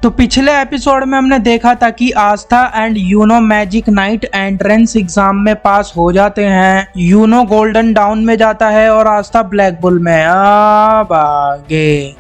तो पिछले एपिसोड में हमने देखा था कि Asta and you know magic knight entrance exam में पास हो जाते हैं। यूनो गोल्डन डाउन में जाता है और आस्था ब्लैक बुल में। अब आगे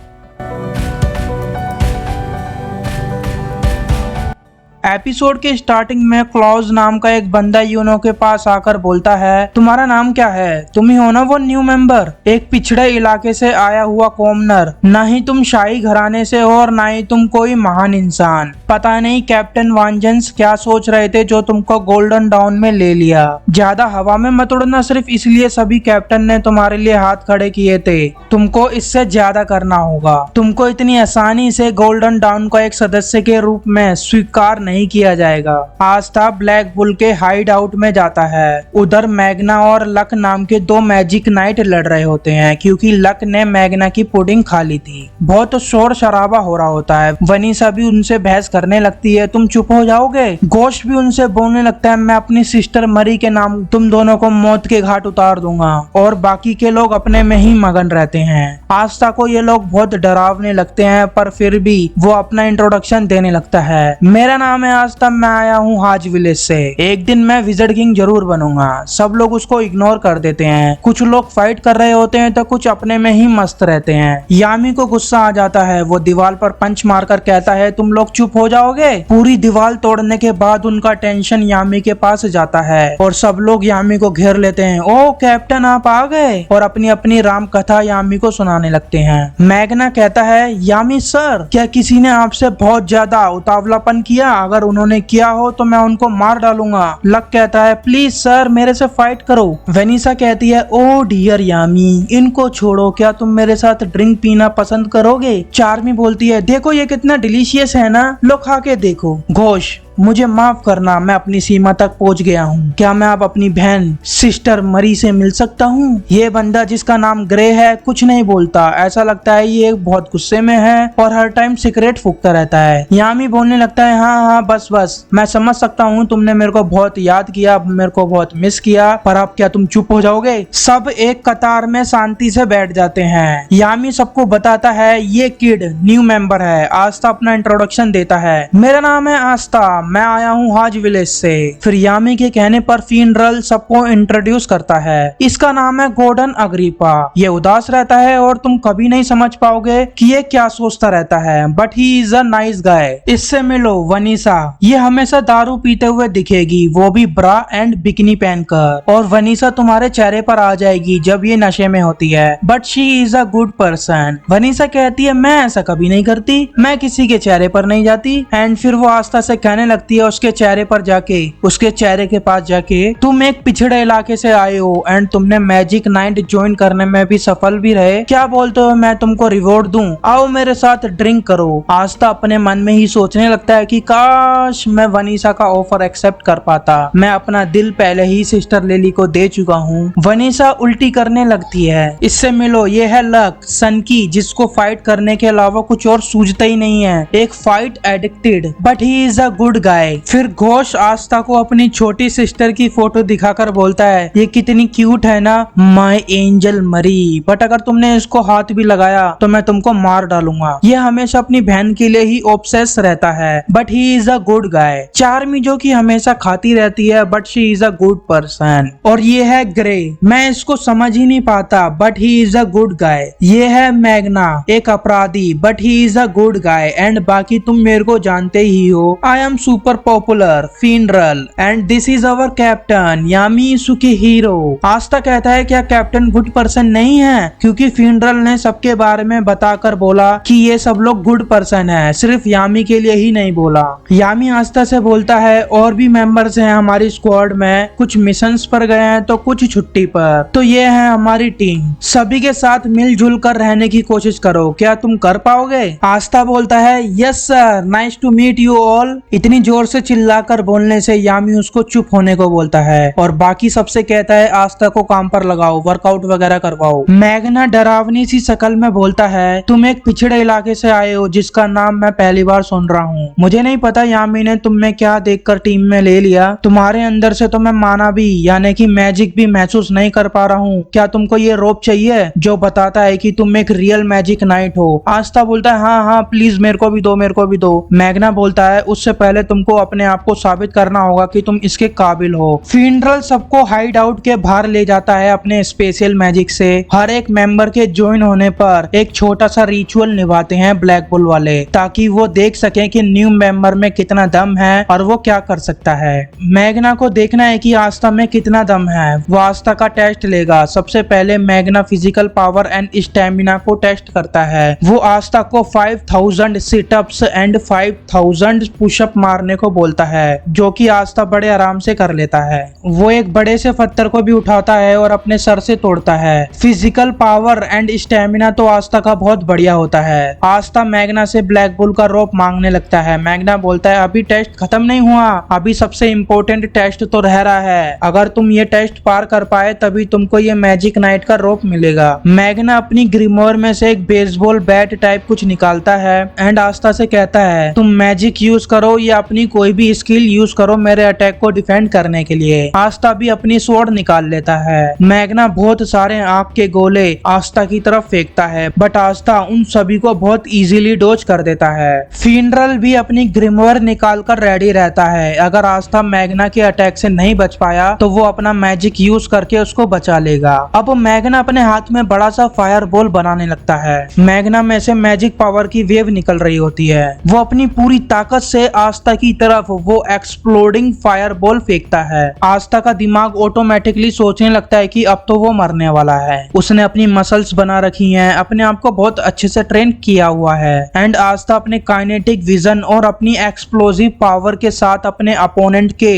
एपिसोड के स्टार्टिंग में क्लॉज नाम का एक बंदा यूनो के पास आकर बोलता है, तुम्हारा नाम क्या है? तुम ही हो ना वो न्यू मेंबर, एक पिछड़े इलाके से आया हुआ कॉमनर। ना ही तुम शाही घराने से हो और ना ही तुम कोई महान इंसान। पता नहीं कैप्टन वांजेंस क्या सोच रहे थे जो तुमको गोल्डन डाउन में ले लिया। ज्यादा हवा में मत उड़ना, सिर्फ इसलिए सभी कैप्टन ने तुम्हारे लिए हाथ खड़े किए थे। तुमको इससे ज्यादा करना होगा। तुमको इतनी आसानी से गोल्डन डाउन का एक सदस्य के रूप में स्वीकार नहीं किया जाएगा। आस्था ब्लैक बुल के हाइड आउट में जाता है। उधर मैग्ना और लक नाम के दो मैजिक नाइट लड़ रहे होते हैं क्योंकि लक ने मैग्ना की पुडिंग खा ली थी। बहुत शोर शराबा हो रहा होता है। वनीसा भी उनसे बहस करने लगती है, तुम चुप हो जाओगे? घोष भी उनसे बोलने लगता है, मैं अपनी सिस्टर मरी के नाम तुम दोनों को मौत के घाट उतार दूंगा। और बाकी के लोग अपने में ही मगन रहते हैं। आस्था को ये लोग बहुत डरावने लगते हैं, पर फिर भी वो अपना इंट्रोडक्शन देने लगता है। मेरा नाम है आस्था, मैं आया हूँ हाज विलेज से। एक दिन मैं विज़र्ड किंग जरूर बनूंगा। सब लोग उसको इग्नोर कर देते हैं। कुछ लोग फाइट कर रहे होते हैं तो कुछ अपने में ही मस्त रहते हैं। यामी को गुस्सा आ जाता है। वो दीवार पर पंच मारकर कहता है, तुम लोग चुप हो जाओगे? पूरी दीवार तोड़ने के बाद उनका टेंशन यामी के पास जाता है और सब लोग यामी को घेर लेते हैं। ओ कैप्टन, आप आ गए, और अपनी अपनी राम कथा यामी को सुनाने लगते हैं। मैग्ना कहता है, यामी सर, क्या किसी ने आपसे बहुत ज्यादा उतावलापन किया? अगर उन्होंने किया हो तो मैं उनको मार डालूंगा। लक कहता है, प्लीज सर, मेरे से फाइट करो। वेनिसा कहती है, ओ डियर यामी, इनको छोड़ो, क्या तुम मेरे साथ ड्रिंक पीना पसंद करोगे? चार्मी बोलती है, देखो ये कितना डिलीशियस है ना, लो खा के देखो। घोष, मुझे माफ करना, मैं अपनी सीमा तक पहुंच गया हूँ। क्या मैं अब अपनी बहन सिस्टर मरी से मिल सकता हूँ? ये बंदा जिसका नाम ग्रे है कुछ नहीं बोलता। ऐसा लगता है ये बहुत गुस्से में है और हर टाइम सिगरेट फूकता रहता है। यामी बोलने लगता है, हाँ हाँ बस बस, मैं समझ सकता हूँ तुमने मेरे को बहुत याद किया, मेरे को बहुत मिस किया, पर अब क्या तुम चुप हो जाओगे? सब एक कतार में शांति से बैठ जाते हैं। यामी सबको बताता है ये किड न्यू मेंबर है। आस्था अपना इंट्रोडक्शन देता है, मेरा नाम है आस्था, मैं आया हूँ हाज विलेज से। फिर यामी के कहने पर फिनरल सबको इंट्रोड्यूस करता है। इसका नाम है गॉर्डन अग्रिपा। ये उदास रहता है और तुम कभी नहीं समझ पाओगे कि ये क्या सोचता रहता है, but he is a nice guy. इससे मिलो वनीसा, ये हमेशा दारू पीते हुए दिखेगी, वो भी ब्रा एंड बिकिनी पहनकर, और वनीसा तुम्हारे चेहरे पर आ जाएगी जब ये नशे में होती है, but she is a good person. Vanessa कहती है, मैं ऐसा कभी नहीं करती, मैं किसी के चेहरे पर नहीं जाती। एंड फिर वो आस्था से कहने लगती है उसके चेहरे पर जाके, उसके चेहरे के पास जाके, तुम एक पिछड़े इलाके से आए हो एंड तुमने मैजिक नाइट ज्वाइन करने में भी सफल भी रहे। क्या बोलते हो मैं तुमको रिवॉर्ड दूं? आओ मेरे साथ ड्रिंक करो। आस्था अपने मन में ही सोचने लगता है कि काश मैं वनीसा का ऑफर एक्सेप्ट कर पाता। मैं अपना दिल पहले ही सिस्टर लिली को दे चुका हूँ। वनीसा उल्टी करने लगती है। इससे मिलो, ये है लक, सनकी, जिसको फाइट करने के अलावा कुछ और सूझता ही नहीं है, एक fight addicted, but he is a good गाय। फिर घोष आस्था को अपनी छोटी सिस्टर की फोटो दिखाकर बोलता है, ये कितनी क्यूट है ना, माय एंजल मरी, बट अगर तुमने इसको हाथ भी लगाया तो मैं तुमको मार डालूंगा। ये हमेशा अपनी बहन के लिए ही ऑब्सेस रहता है, but he is a good guy. Charmi जो कि हमेशा खाती रहती है, but she is a good person. और ये है ग्रे, मैं इसको समझ ही नहीं पाता, but he is a good guy. ये है मैग्ना, एक अपराधी, but he is a good guy. And बाकी तुम मेरे को जानते ही हो, I am super popular, Finral, and this is our captain Yami Sukehiro. Asta कहता है, क्या कैप्टन गुड पर्सन नहीं है? क्योंकि फिनरल ने सबके बारे में बताकर बोला कि ये सब लोग गुड पर्सन है, सिर्फ यामी के लिए ही नहीं बोला। यामी आस्था से बोलता है, और भी मेंबर्स हैं हमारी स्क्वाड में, कुछ मिशंस पर गए हैं तो कुछ छुट्टी पर, तो ये है हमारी टीम। सभी के साथ मिलजुल कर रहने की कोशिश करो, क्या तुम कर पाओगे? आस्था बोलता है, yes sir, nice to meet you all. इतनी जोर से चिल्लाकर बोलने से यामी उसको चुप होने को बोलता है और बाकी सबसे कहता है आस्था को काम पर लगाओ, वर्कआउट वगैरह करवाओ। मैग्ना डरावनी सी शक्ल में बोलता है तुम एक पिछड़े इलाके से आए हो जिसका नाम मैं पहली बार सुन रहा हूँ। मुझे नहीं पता यामी ने तुम में क्या देखकर टीम में ले लिया। तुम्हारे अंदर से तो मैं माना भी यानी कि मैजिक भी महसूस नहीं कर पा रहा हूँ। क्या तुमको ये रोप चाहिए जो बताता है कि तुम एक रियल मैजिक नाइट हो? आस्था बोलता है हाँ हाँ प्लीज मेरे को भी दो, मेरे को भी दो। मैग्ना बोलता है उससे पहले तुमको अपने आप को साबित करना होगा कि तुम इसके काबिल हो। फिनरल सबको हाइड आउट के बाहर ले जाता है अपने स्पेशल मैजिक से। हर एक मेंबर के ज्वाइन होने पर एक छोटा सा रिचुअल निभाते हैं ब्लैक बुल वाले, ताकि वो देख सकें कि न्यू मेंबर में कितना दम है और वो क्या कर सकता है। मैग्ना को देखना है कि आस्था में कितना दम है। वो आस्था का टेस्ट लेगा। सबसे पहले Magna physical power and stamina को टेस्ट करता है। वो आस्था को 5000 सिटअप्स एंड 5000 पुशअप मारने को बोलता है, जो कि आस्था बड़े आराम से कर लेता है। वो एक बड़े से पत्थर को भी उठाता है और अपने सर से तोड़ता है। फिजिकल पावर एंड स्टेमिना तो आस्था का बहुत बढ़िया होता है। आस्था मैग्ना से ब्लैक बुल का रोप मांगने लगता है। मैग्ना बोलता है अभी टेस्ट खत्म नहीं हुआ, अभी सबसे इम्पोर्टेंट टेस्ट तो रह रहा है। अगर तुम ये टेस्ट पार कर पाए तभी तुमको ये मैजिक नाइट का रोप मिलेगा। मैग्ना अपनी ग्रिमोर में से एक बेसबॉल बैट टाइप कुछ निकालता है एंड आस्था से कहता है तुम मैजिक यूज करो या अपनी कोई भी स्किल यूज करो मेरे अटैक को डिफेंड करने के लिए। आस्था भी अपनी स्वॉर्ड निकाल लेता है। मैग्ना बहुत सारे आग के गोले आस्था की तरफ फेंकता है, बट आस्था उन सभी को बहुत इजीली डोज कर देता है। फिनरल भी अपनी ग्रिमोर निकाल कर रेडी रहता है। अगर आस्था मैग्ना के अटैक से नहीं बच पाया तो वो अपना मैजिक यूज करके उसको बचा लेगा। अब मैग्ना अपने हाथ में बड़ा सा फायर बॉल बनाने लगता है। मैग्ना में से मैजिक पावर की वेव निकल रही होती है। वो अपनी पूरी ताकत से आस्था की तरफ वो एक्सप्लोडिंग फायर बॉल फेंकता है। आस्था का दिमाग ऑटोमेटिकली सोचने लगता है कि अब तो वो मरने वाला है। उसने अपनी मसल्स बना रखी हैं, अपने आप को बहुत अच्छे से ट्रेन किया हुआ है एंड आस्था अपने काइनेटिक विजन और अपनी एक्सप्लोसिव पावर के साथ अपने अपोनेंट के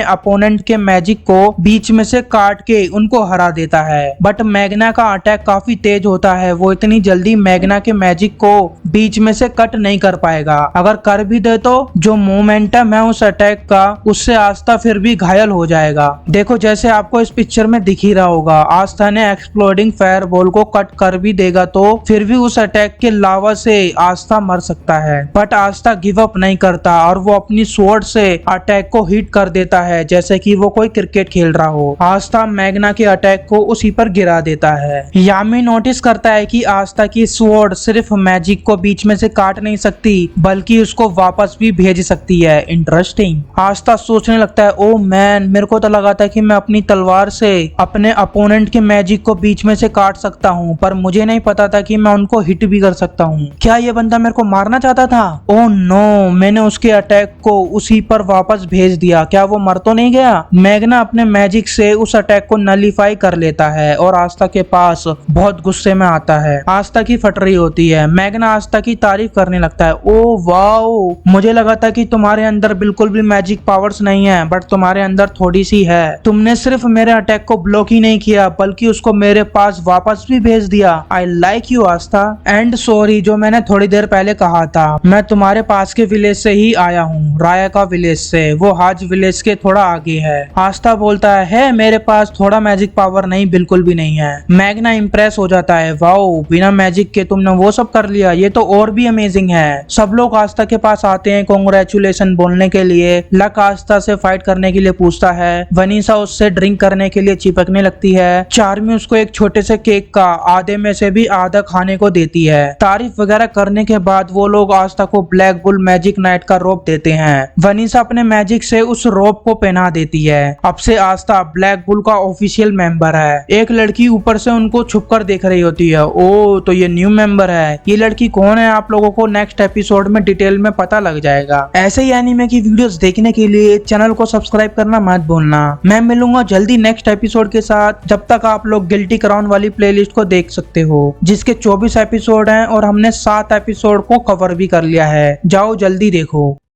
अपोनेंट के मैजिक को बीच में से काट के उनको हरा देता है। बट मैग्ना का अटैक काफी तेज होता है। वो इतनी जल्दी मैग्ना के मैजिक को बीच में से कट नहीं कर पाएगा। अगर कर भी दे तो जो मोमेंटम है उस अटैक का, उससे आस्था फिर भी घायल हो जाएगा। देखो जैसे आपको इस पिक्चर में दिख ही रहा होगा, आस्था ने एक्सप्लोडिंग फायर बॉल को कट कर भी देगा तो फिर भी उस अटैक के लावा से आस्था मर सकता है। बट आस्था गिव अप नहीं करता और वो अपनी स्वॉर्ड से अटैक को हिट कर देता है जैसे कि वो कोई क्रिकेट खेल रहा हो। आस्था मैग्ना के अटैक को उसी पर गिरा देता है। यामी नोटिस करता है कि आस्था की स्वॉर्ड सिर्फ मैजिक को बीच में से काट नहीं सकती बल्कि उसको वापस भी भेज सकती है। इंटरेस्टिंग। आस्था सोचने लगता है ओ मैन, मेरे को तो लगा था कि मैं अपनी तलवार से अपने अपोनेंट के मैजिक को बीच में से काट सकता हूँ, पर मुझे नहीं पता था कि मैं उनको हिट भी कर सकता हूँ। क्या ये बंदा मेरे को मारना चाहता था? ओह नो, मैंने उसके अटैक को उसी पर वापस भेज दिया। क्या वो मर तो नहीं गया? मैग्ना अपने मैजिक से उस अटैक को नलीफाई कर लेता है और आस्था के पास बहुत गुस्से में आता है। आस्था की फट रही होती है। मैग्ना आस्था की तारीफ करने लगता है। ओ वाओ, मुझे लगा था कि तुम्हारे अंदर बिल्कुल भी मैजिक पावर्स नहीं है, बट तुम्हारे अंदर थोड़ी सी है। तुमने सिर्फ मेरे अटैक को ब्लॉक ही नहीं किया बल्कि उसको मेरे पास वापस भी भेज दिया। I like you Aastha. And sorry, जो मैंने थोड़ी देर पहले कहा था, मैं तुम्हारे पास के विलेज से ही आया हूँ, रायका विलेज से। वो हाज विलेज के थोड़ा आगे है। आस्था बोलता है मेरे पास थोड़ा मैजिक पावर नहीं, बिल्कुल भी नहीं है। मैग्ना इंप्रेस हो जाता है। वाओ, बिना मैजिक के तुमने वो सब कर लिया, ये तो और भी अमेजिंग है। सब लोग आस्था के पास आते हैं कांग्रेचुलेशन बोलने के लिए। लक आस्था से फाइट करने के लिए पूछता है। वनीसा उससे ड्रिंक करने के लिए चिपकने लगती है। चार्मी उसको एक छोटे से केक का आधे में से भी आधा खाने को देती है। तारीफ वगैरह करने के बाद वो लोग आस्था को ब्लैक बुल मैजिक नाइट का रोप देते हैं। वनीसा अपने मैजिक से उस रोप को पहना देती है। अब से आस्था ब्लैक बुल का ऑफिशियल मेंबर है। एक लड़की ऊपर से उनको छुपकर देख रही होती है। ओ, तो ये न्यू मेंबर है। ये लड़की कौन है आप लोगों को नेक्स्ट एपिसोड में डिटेल में पता लग जाएगा। ऐसे ही एनीमे की वीडियोस देखने के लिए चैनल को सब्सक्राइब करना मत भूलना। मैं मिलूंगा जल्दी नेक्स्ट एपिसोड के साथ। जब तक आप लोग गिल्टी क्राउन वाली प्लेलिस्ट को देख सकते हो, जिसके 24 एपिसोड हैं और हमने 7 एपिसोड को कवर भी कर लिया है। जाओ जल्दी देखो।